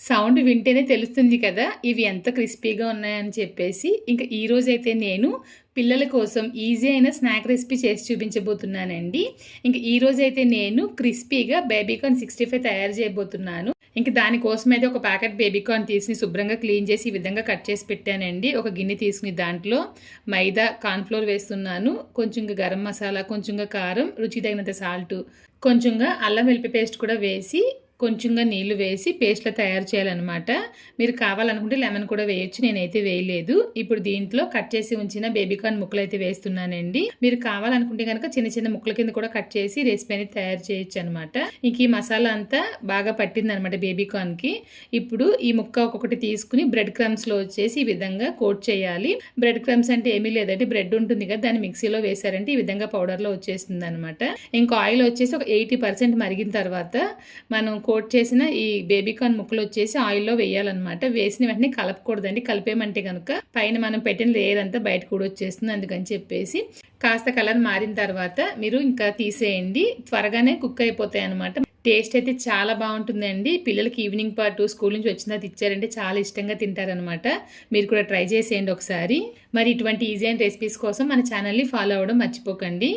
Sound వింటేనే తెలుస్తుంది కదా ఇవి ఎంత క్రిస్పీగా ఉన్నాయని చెప్పేసి. ఇంకా ఈరోజైతే నేను పిల్లల కోసం ఈజీ అయిన స్నాక్ రెసిపీ చేసి చూపించబోతున్నానండి. ఇంక ఈరోజైతే నేను క్రిస్పీగా బేబీకార్న్ 65 తయారు చేయబోతున్నాను. ఇంక దానికోసం అయితే ఒక ప్యాకెట్ బేబీకార్న్ తీసుకుని శుభ్రంగా క్లీన్ చేసి ఈ విధంగా కట్ చేసి పెట్టానండి. ఒక గిన్నె తీసుకుని దాంట్లో మైదా, కార్న్ఫ్లోర్ వేస్తున్నాను, కొంచెంగా గరం మసాలా, కొంచెంగా కారం, రుచికి తగినంత సాల్ట్, కొంచెంగా అల్లం వెల్లుల్లి పేస్ట్ కూడా వేసి కొంచెంగా నీళ్లు వేసి పేస్ట్లా తయారు చేయాలన్నమాట. మీరు కావాలనుకుంటే లెమన్ కూడా వేయొచ్చు, నేనైతే వేయలేదు. ఇప్పుడు దీంట్లో కట్ చేసి ఉంచిన బేబీకార్న్ ముక్కలు అయితే వేస్తున్నానండి. మీరు కావాలనుకుంటే కనుక చిన్న చిన్న ముక్కల కింద కూడా కట్ చేసి రెసిపీ అనేది తయారు చేయొచ్చు అనమాట. ఇంక ఈ మసాలా అంతా బాగా పట్టింది అనమాట బేబీకార్న్కి. ఇప్పుడు ఈ ముక్క ఒక్కొక్కటి తీసుకుని బ్రెడ్ క్రమ్స్లో వచ్చేసి ఈ విధంగా కోట్ చేయాలి. బ్రెడ్ క్రమ్స్ అంటే ఏమీ లేదంటే బ్రెడ్ ఉంటుంది కదా, దాన్ని మిక్సీలో వేసారంటే ఈ విధంగా పౌడర్లో వచ్చేస్తుంది అనమాట. ఇంకా ఆయిల్ వచ్చేసి ఒక 80% మరిగిన తర్వాత మనం కోట్ చేసిన ఈ బేబీకార్న్ ముక్కలు వచ్చేసి ఆయిల్లో వేయాలన్నమాట. వేసిన వెంటనే కలపకూడదండి. కలిపేమంటే కనుక పైన మనం పెట్టిన లేయర్ అంతా బయట కూడా వచ్చేస్తుంది. అందుకని చెప్పేసి కాస్త కలర్ మారిన తర్వాత మీరు ఇంకా తీసేయండి. త్వరగానే కుక్ అయిపోతాయి అనమాట. టేస్ట్ అయితే చాలా బాగుంటుందండి. పిల్లలకి ఈవినింగ్ పాటు స్కూల్ నుంచి వచ్చిన తర్వాత ఇచ్చారంటే చాలా ఇష్టంగా తింటారనమాట. మీరు కూడా ట్రై చేసేయండి ఒకసారి. మరి ఇటువంటి ఈజీ అయిన రెసిపీస్ కోసం మన ఛానల్ని ఫాలో అవ్వడం మర్చిపోకండి.